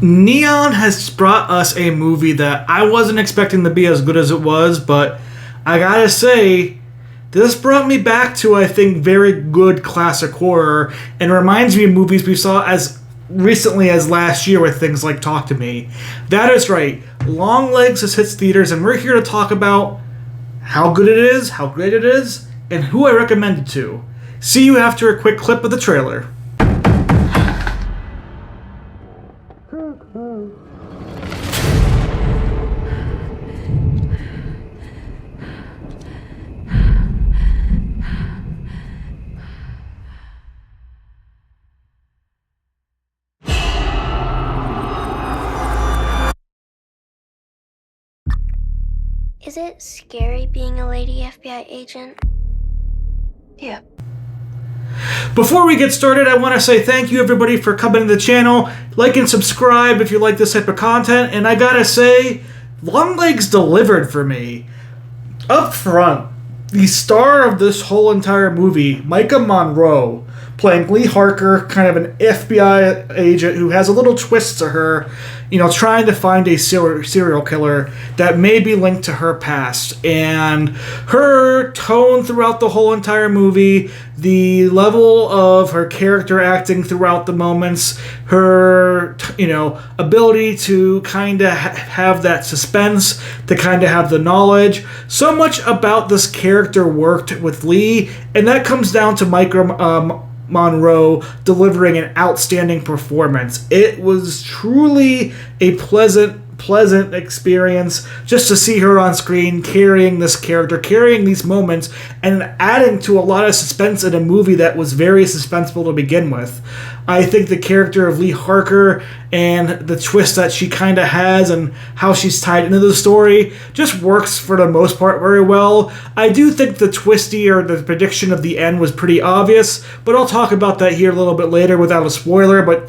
Neon has brought us a movie that I wasn't expecting to be as good as it was, but I gotta say, this brought me back to, I think, very good classic horror, and reminds me of movies we saw as recently as last year with things like Talk to Me. That is right, Longlegs has hit theaters, and we're here to talk about how good it is, how great it is, and who I recommend it to. See you after a quick clip of the trailer. Is it scary being a lady FBI agent? Yeah. Before we get started, I want to say thank you everybody for coming to the channel. Like and subscribe if you like this type of content. And I gotta say, Longlegs delivered for me. Up front, the star of this whole entire movie, Micah Monroe, playing Lee Harker, kind of an FBI agent who has a little twist to her, trying to find a serial killer that may be linked to her past. And her tone throughout the whole entire movie, the level of her character acting throughout the moments, her, ability to kind of have that suspense, to kind of have the knowledge. So much about this character worked with Lee, and that comes down to Micah Monroe delivering an outstanding performance. It was truly a pleasant experience just to see her on screen carrying this character, carrying these moments, and adding to a lot of suspense in a movie that was very suspenseful to begin with. I think the character of Lee Harker and the twist that she kind of has and how she's tied into the story just works for the most part very well. I do think the twisty or the prediction of the end was pretty obvious, but I'll talk about that here a little bit later without a spoiler, but,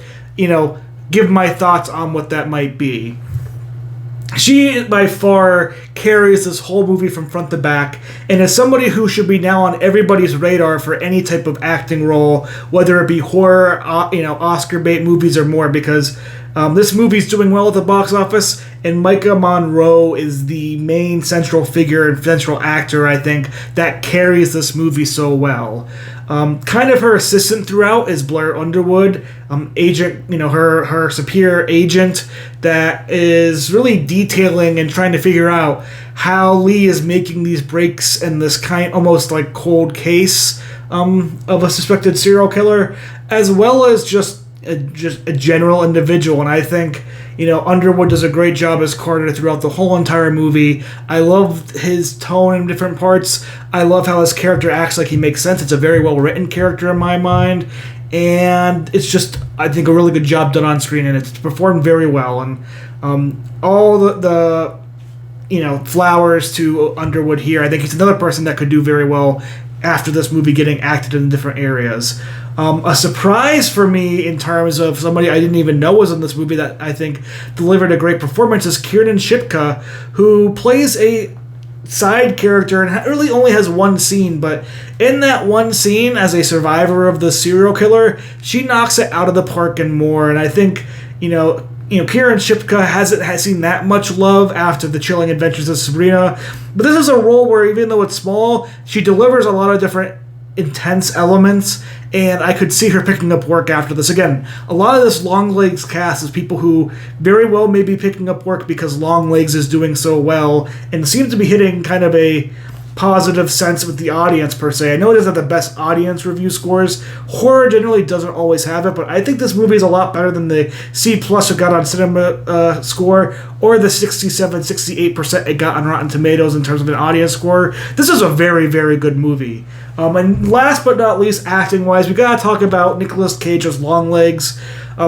give my thoughts on what that might be. She, by far, carries this whole movie from front to back, and is somebody who should be now on everybody's radar for any type of acting role, whether it be horror, Oscar bait movies or more, because this movie's doing well at the box office, and Micah Monroe is the main central figure and central actor, I think, that carries this movie so well. Kind of her assistant throughout is Blair Underwood, agent, her superior agent that is really detailing and trying to figure out how Lee is making these breaks in this kind, almost like cold case of a suspected serial killer, as well as just a general individual. And I think, Underwood does a great job as Carter throughout the whole entire movie. I love his tone in different parts. I love how his character acts like he makes sense. It's a very well-written character in my mind. And it's just, I think, a really good job done on screen, and it's performed very well. And all the flowers to Underwood here. I think he's another person that could do very well after this movie getting acted in different areas. A surprise for me in terms of somebody I didn't even know was in this movie that I think delivered a great performance is Kiernan Shipka, who plays a side character and really only has one scene, but in that one scene as a survivor of the serial killer, she knocks it out of the park and more. And I think, Kiernan Shipka hasn't seen that much love after The Chilling Adventures of Sabrina, but this is a role where even though it's small, she delivers a lot of different intense elements, and I could see her picking up work after this. Again, a lot of this Longlegs cast is people who very well may be picking up work because Longlegs is doing so well and seems to be hitting kind of a positive sense with the audience per se. I know it doesn't have the best audience review scores. Horror generally doesn't always have it, but I think this movie is a lot better than the C+ it got on Cinema Score or the 67-68% it got on Rotten Tomatoes in terms of an audience score. This is a very, very good movie. And last but not least, acting-wise, we gotta talk about Nicolas Cage as Longlegs.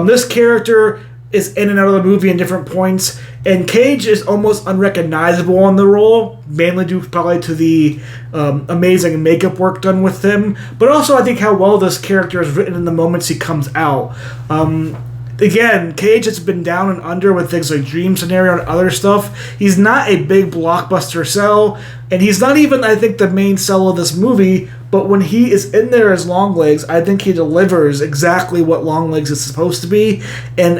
This character is in and out of the movie in different points, and Cage is almost unrecognizable in the role, mainly due probably to the amazing makeup work done with him, but also I think how well this character is written in the moments he comes out. Again, Cage has been down and under with things like Dream Scenario and other stuff. He's not a big blockbuster sell, and he's not even, I think, the main sell of this movie, but when he is in there as Longlegs, I think he delivers exactly what Longlegs is supposed to be, and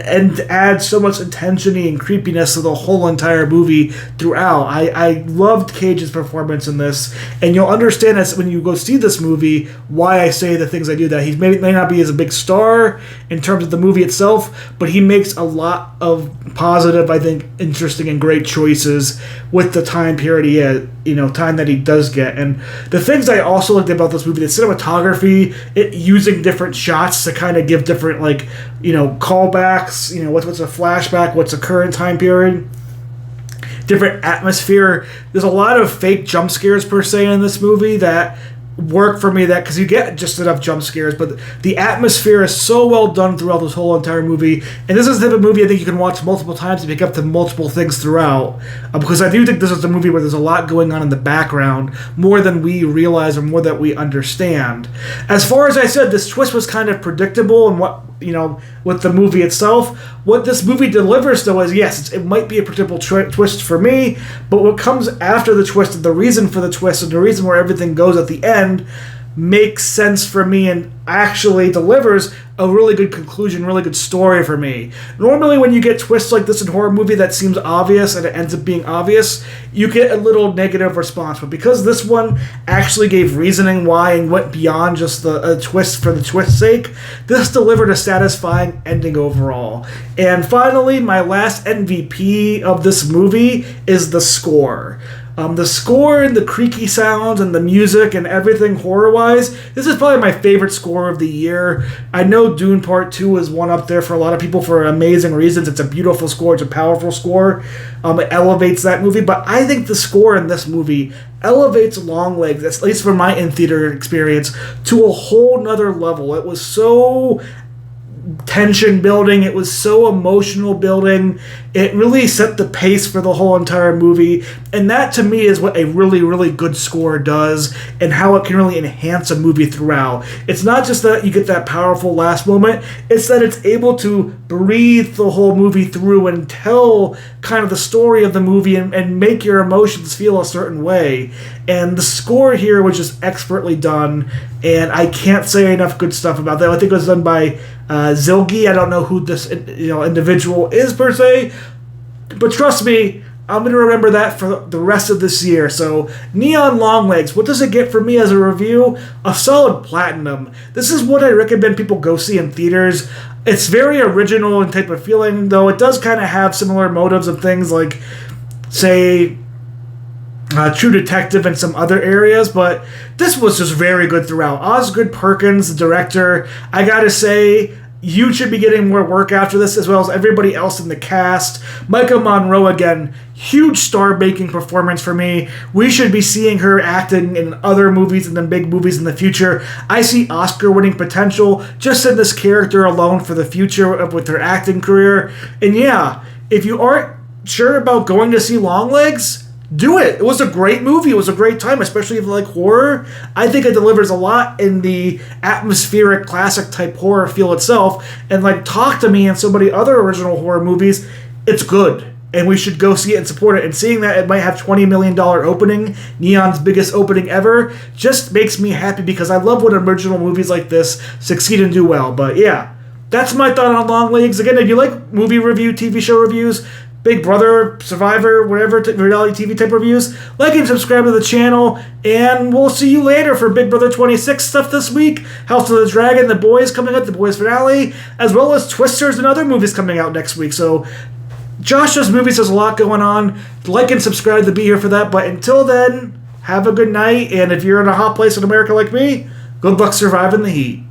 adds so much intensity and creepiness to the whole entire movie throughout. I loved Cage's performance in this, and you'll understand as when you go see this movie why I say the things I do. That he may not be as a big star in terms of the movie itself, but he makes a lot of positive, I think, interesting and great choices with the time period he had, time that he does get. And the things I also liked about this movie, the cinematography, it using different shots to kind of give different, callbacks, what's a flashback, what's a current time period, different atmosphere. There's a lot of fake jump scares per se in this movie that work for me, that because you get just enough jump scares, but the atmosphere is so well done throughout this whole entire movie. And this is the type of movie I think you can watch multiple times to pick up the multiple things throughout, because I do think this is a movie where there's a lot going on in the background, more than we realize or more that we understand. As far as I said, this twist was kind of predictable, and what with the movie itself. What this movie delivers, though, is yes, it might be a predictable twist for me, but what comes after the twist, and the reason for the twist, and the reason where everything goes at the end, makes sense for me and actually delivers a really good conclusion, really good story for me. Normally when you get twists like this in horror movie that seems obvious and it ends up being obvious, you get a little negative response. But because this one actually gave reasoning why and went beyond just the twist for the twist's sake, this delivered a satisfying ending overall. And finally, my last MVP of this movie is the score. The score and the creaky sounds and the music and everything horror-wise, this is probably my favorite score of the year. I know Dune Part 2 is one up there for a lot of people for amazing reasons. It's a beautiful score. It's a powerful score. It elevates that movie. But I think the score in this movie elevates Longlegs, at least from my in-theater experience, to a whole nother level. It was so tension building, it was so emotional building, it really set the pace for the whole entire movie, and that to me is what a really, really good score does, and how it can really enhance a movie throughout. It's not just that you get that powerful last moment, it's that it's able to breathe the whole movie through and tell kind of the story of the movie and make your emotions feel a certain way. And the score here was just expertly done, and I can't say enough good stuff about that. I think it was done by Zilgi. I don't know who this individual is per se, but trust me, I'm going to remember that for the rest of this year. So, Neon Longlegs, what does it get for me as a review? A solid platinum. This is what I recommend people go see in theaters. It's very original in type of feeling, though it does kind of have similar motives of things like, say, True Detective and some other areas, but this was just very good throughout. Osgood Perkins, the director, I gotta say, you should be getting more work after this, as well as everybody else in the cast. Micah Monroe, again, huge star-making performance for me. We should be seeing her acting in other movies and then big movies in the future. I see Oscar-winning potential just in this character alone for the future with her acting career. And yeah, if you aren't sure about going to see Longlegs, do it. It was a great movie. It was a great time, especially if you like horror. I think it delivers a lot in the atmospheric, classic-type horror feel itself. And Talk to Me and so many other original horror movies, it's good. And we should go see it and support it. And seeing that it might have $20 million opening, Neon's biggest opening ever, just makes me happy because I love when original movies like this succeed and do well. But yeah, that's my thought on Longlegs. Again, if you like movie review, TV show reviews, Big Brother, Survivor, whatever reality TV type reviews, like and subscribe to the channel, and we'll see you later for Big Brother 26 stuff this week, House of the Dragon, The Boys coming up, The Boys finale, as well as Twisters and other movies coming out next week. So Josh Does Movies has a lot going on. Like and subscribe to be here for that, but until then, have a good night, and if you're in a hot place in America like me, good luck surviving the heat.